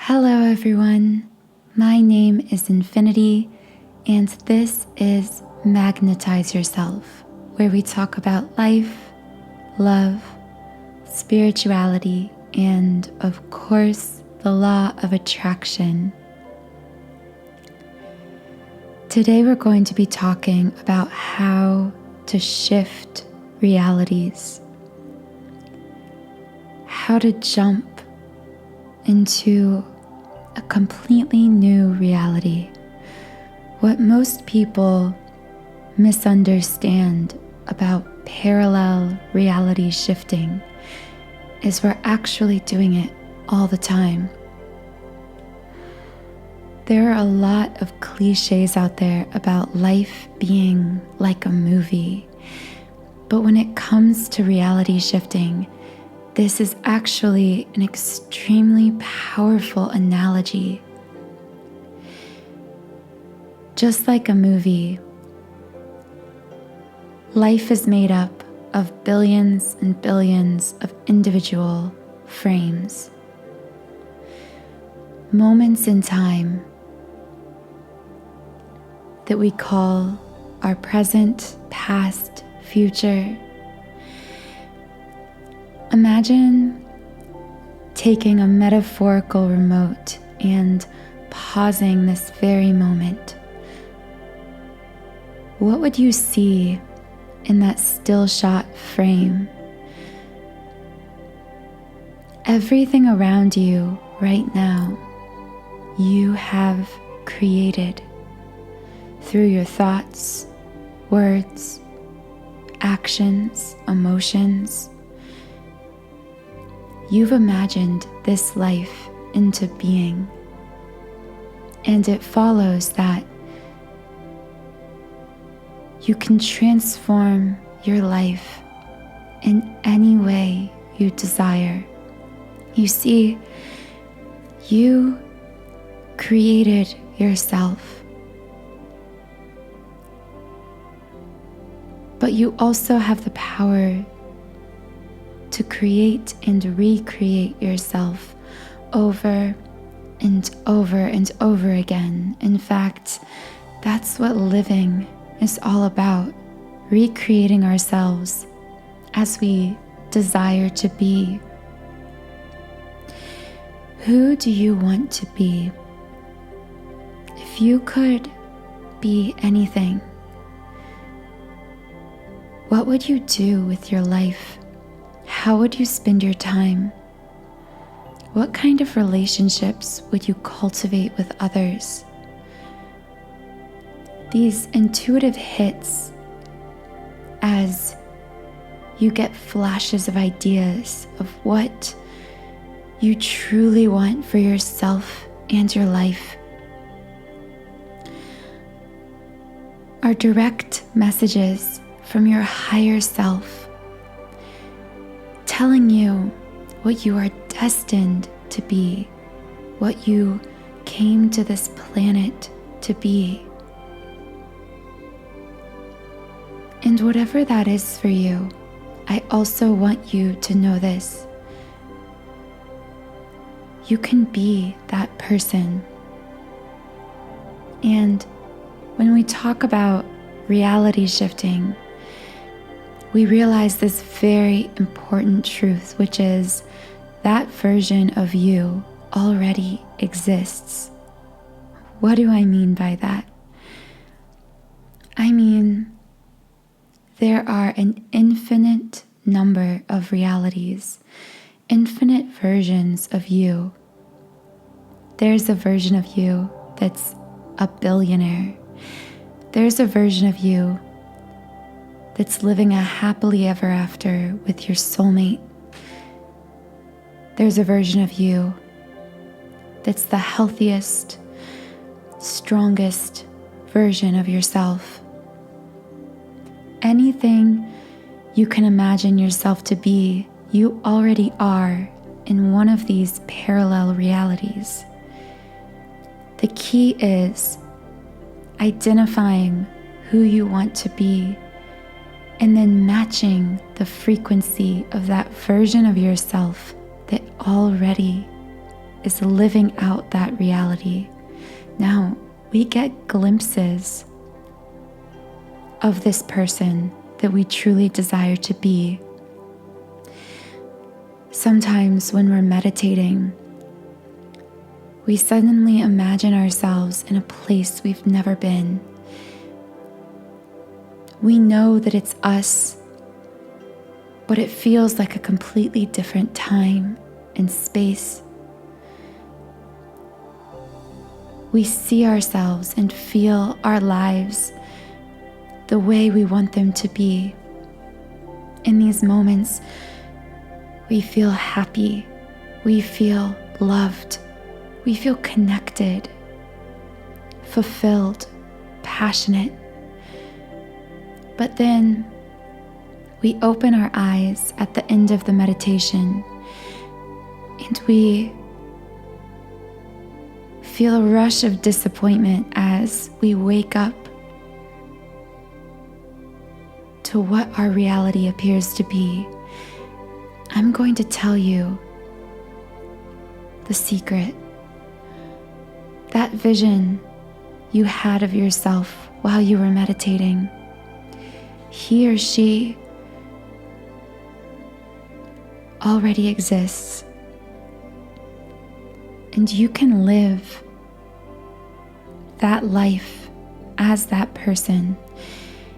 Hello everyone, my name is Infinity and this is Magnetize Yourself, where we talk about life, love, spirituality, and of course, the law of attraction. Today we're going to be talking about how to shift realities, how to jump into a completely new reality. What most people misunderstand about parallel reality shifting is we're actually doing it all the time. There are a lot of cliches out there about life being like a movie, but when it comes to reality shifting, this is actually an extremely powerful analogy. Just like a movie, life is made up of billions and billions of individual frames, moments in time that we call our present, past, future. Imagine taking a metaphorical remote and pausing this very moment. What would you see in that still shot frame? Everything around you right now, you have created through your thoughts, words, actions, emotions. You've imagined this life into being, and it follows that you can transform your life in any way you desire. You see, you created yourself, but you also have the power to create and recreate yourself over and over and over again. In fact, that's what living is all about, recreating ourselves as we desire to be. Who do you want to be? If you could be anything, what would you do with your life? How would you spend your time? What kind of relationships would you cultivate with others? These intuitive hits as you get flashes of ideas of what you truly want for yourself and your life are direct messages from your higher self, telling you what you are destined to be, what you came to this planet to be. And whatever that is for you, I also want you to know this. You can be that person. And when we talk about reality shifting, we realize this very important truth, which is that version of you already exists. What do I mean by that? I mean, there are an infinite number of realities, infinite versions of you. There's a version of you that's a billionaire. There's a version of you that's living a happily ever after with your soulmate. There's a version of you that's the healthiest, strongest version of yourself. Anything you can imagine yourself to be, you already are in one of these parallel realities. The key is identifying who you want to be and then matching the frequency of that version of yourself that already is living out that reality. Now, we get glimpses of this person that we truly desire to be. Sometimes when we're meditating, we suddenly imagine ourselves in a place we've never been. We know that it's us, but it feels like a completely different time and space. We see ourselves and feel our lives the way we want them to be. In these moments, we feel happy, we feel loved, we feel connected, fulfilled, passionate. But then we open our eyes at the end of the meditation and we feel a rush of disappointment as we wake up to what our reality appears to be. I'm going to tell you the secret. That vision you had of yourself while you were meditating, he or she already exists, and you can live that life as that person.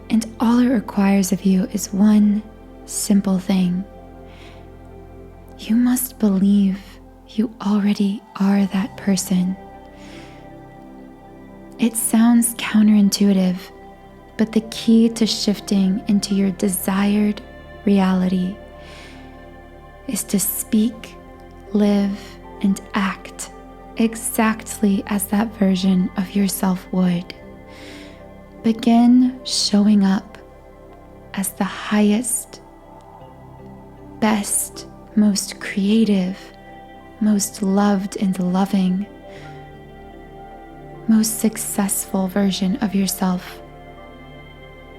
And all it requires of you is one simple thing. You must believe you already are that person. It sounds counterintuitive, but the key to shifting into your desired reality is to speak, live, and act exactly as that version of yourself would. Begin showing up as the highest, best, most creative, most loved and loving, most successful version of yourself.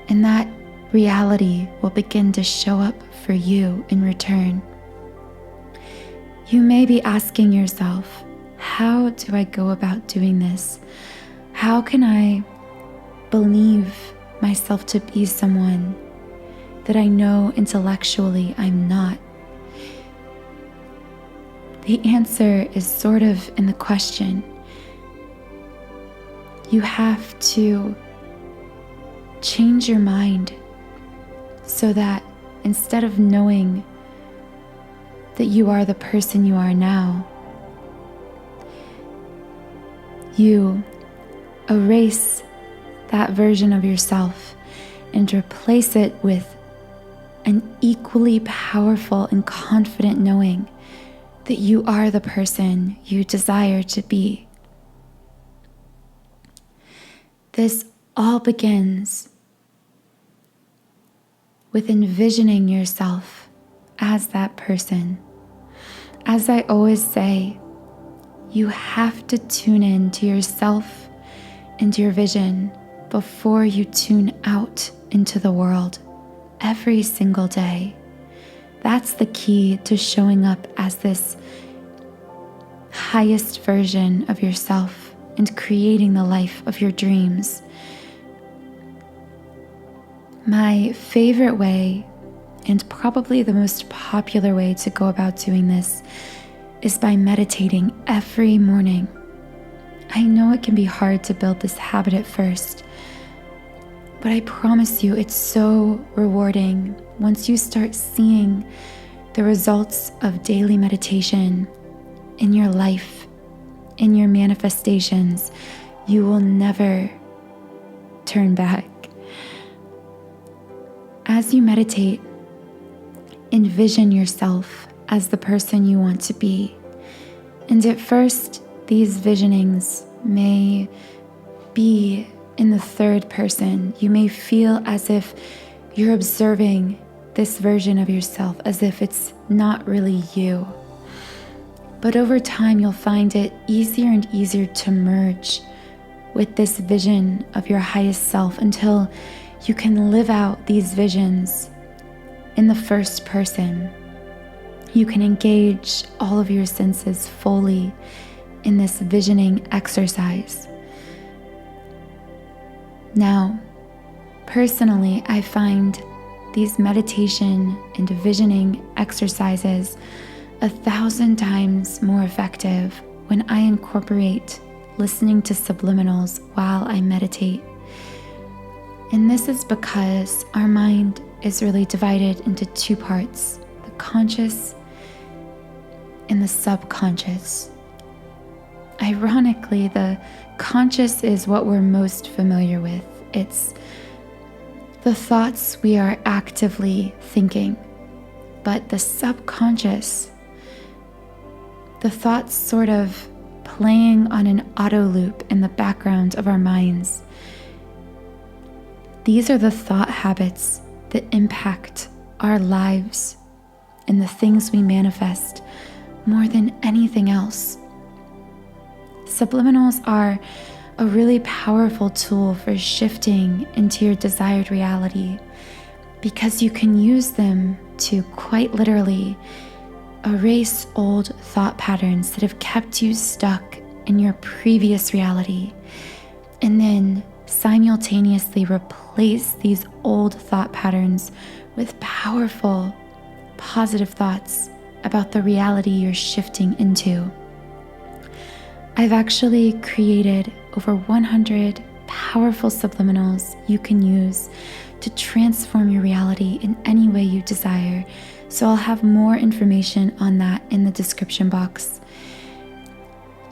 And that reality will begin to show up for you in return. You may be asking yourself, how do I go about doing this? How can I believe myself to be someone that I know intellectually I'm not? The answer is sort of in the question. You have to change your mind so that instead of knowing that you are the person you are now, you erase that version of yourself and replace it with an equally powerful and confident knowing that you are the person you desire to be. This all begins with envisioning yourself as that person. As I always say, you have to tune in to yourself and your vision before you tune out into the world every single day. That's the key to showing up as this highest version of yourself and creating the life of your dreams. My favorite way, and probably the most popular way to go about doing this, is by meditating every morning. I know it can be hard to build this habit at first, but I promise you it's so rewarding once you start seeing the results of daily meditation in your life, in your manifestations. You will never turn back. As you meditate, envision yourself as the person you want to be. And at first, these visionings may be in the third person. You may feel as if you're observing this version of yourself, as if it's not really you. But over time, you'll find it easier and easier to merge with this vision of your highest self until you can live out these visions in the first person. You can engage all of your senses fully in this visioning exercise. Now, personally, I find these meditation and visioning exercises 1,000 times more effective when I incorporate listening to subliminals while I meditate. And this is because our mind is really divided into two parts, the conscious and the subconscious. Ironically, the conscious is what we're most familiar with. It's the thoughts we are actively thinking. But the subconscious, the thoughts sort of playing on an auto loop in the background of our minds. These are the thought habits that impact our lives and the things we manifest more than anything else. Subliminals are a really powerful tool for shifting into your desired reality because you can use them to quite literally erase old thought patterns that have kept you stuck in your previous reality, and then simultaneously replace these old thought patterns with powerful, positive thoughts about the reality you're shifting into. I've actually created over 100 powerful subliminals you can use to transform your reality in any way you desire. So I'll have more information on that in the description box.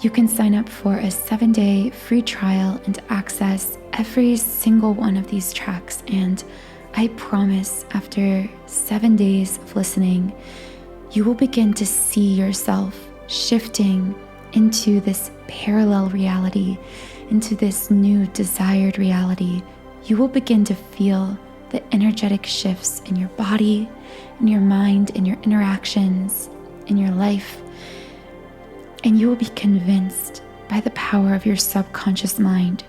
You can sign up for a 7-day free trial and access every single one of these tracks. And I promise, after 7 days of listening, you will begin to see yourself shifting into this parallel reality, into this new desired reality. You will begin to feel the energetic shifts in your body, in your mind, in your interactions, in your life. And you will be convinced by the power of your subconscious mind.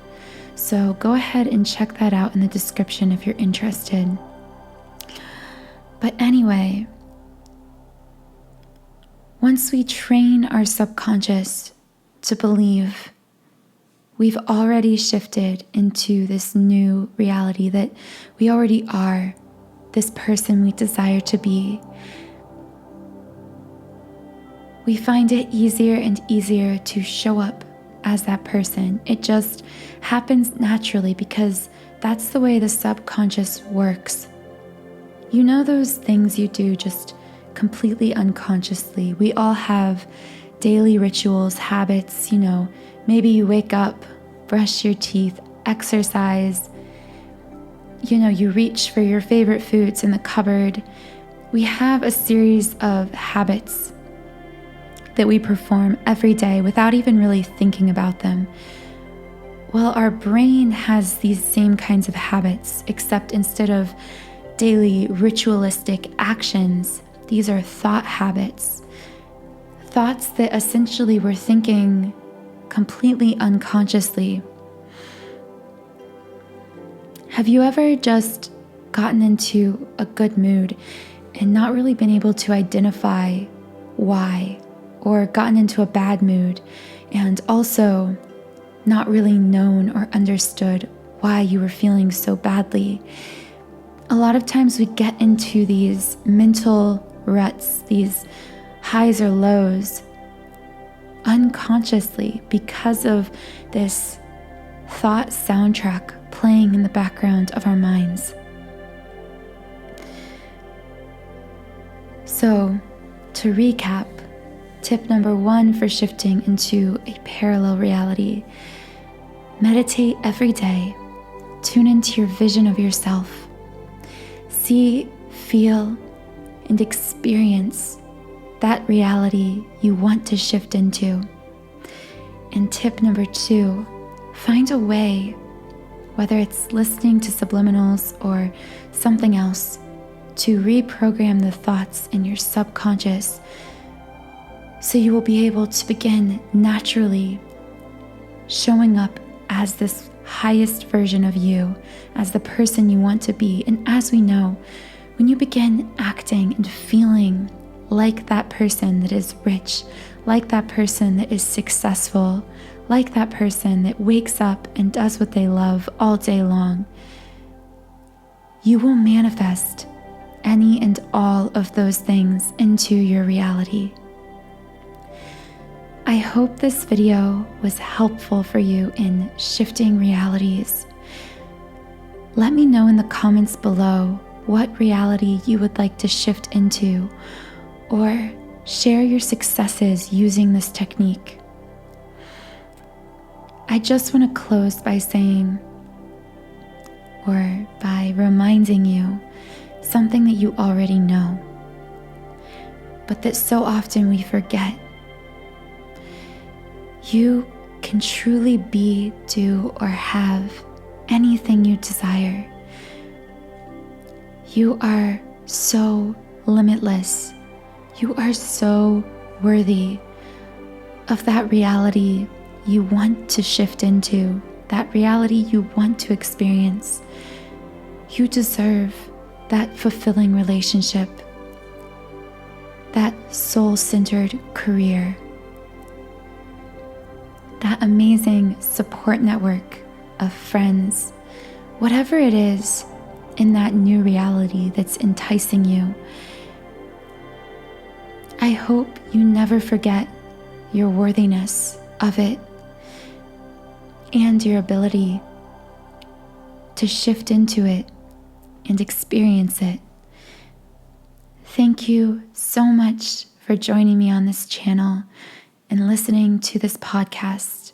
So go ahead and check that out in the description if you're interested. But anyway, once we train our subconscious to believe we've already shifted into this new reality, that we already are this person we desire to be, we find it easier and easier to show up as that person. It just happens naturally because that's the way the subconscious works. You know, those things you do just completely unconsciously. We all have daily rituals, habits, maybe you wake up, brush your teeth, exercise, you reach for your favorite foods in the cupboard. We have a series of habits that we perform every day without even really thinking about them. Well, our brain has these same kinds of habits, except instead of daily ritualistic actions, these are thought habits. Thoughts that essentially we're thinking completely unconsciously. Have you ever just gotten into a good mood and not really been able to identify why? Or gotten into a bad mood and also not really known or understood why you were feeling so badly? A lot of times we get into these mental ruts, these highs or lows, unconsciously because of this thought soundtrack playing in the background of our minds. So, to recap, tip number 1 for shifting into a parallel reality: meditate every day. Tune into your vision of yourself. See, feel, and experience that reality you want to shift into. And tip number 2, find a way, whether it's listening to subliminals or something else, to reprogram the thoughts in your subconscious so you will be able to begin naturally showing up as this highest version of you, as the person you want to be. And as we know, when you begin acting and feeling like that person that is rich, like that person that is successful, like that person that wakes up and does what they love all day long, you will manifest any and all of those things into your reality. I hope this video was helpful for you in shifting realities. Let me know in the comments below what reality you would like to shift into, or share your successes using this technique. I just want to close by saying, or by reminding you, something that you already know, but that so often we forget. You can truly be, do, or have anything you desire. You are so limitless. You are so worthy of that reality you want to shift into, that reality you want to experience. You deserve that fulfilling relationship, that soul-centered career, that amazing support network of friends, whatever it is in that new reality that's enticing you. I hope you never forget your worthiness of it and your ability to shift into it and experience it. Thank you so much for joining me on this channel and listening to this podcast.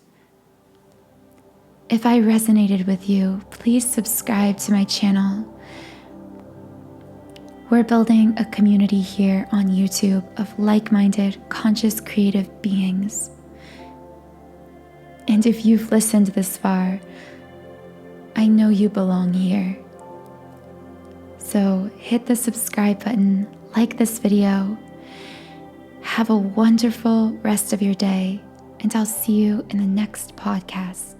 If I resonated with you, please subscribe to my channel. We're building a community here on YouTube of like-minded, conscious, creative beings. And if you've listened this far, I know you belong here. So hit the subscribe button, like this video. Have a wonderful rest of your day, and I'll see you in the next podcast.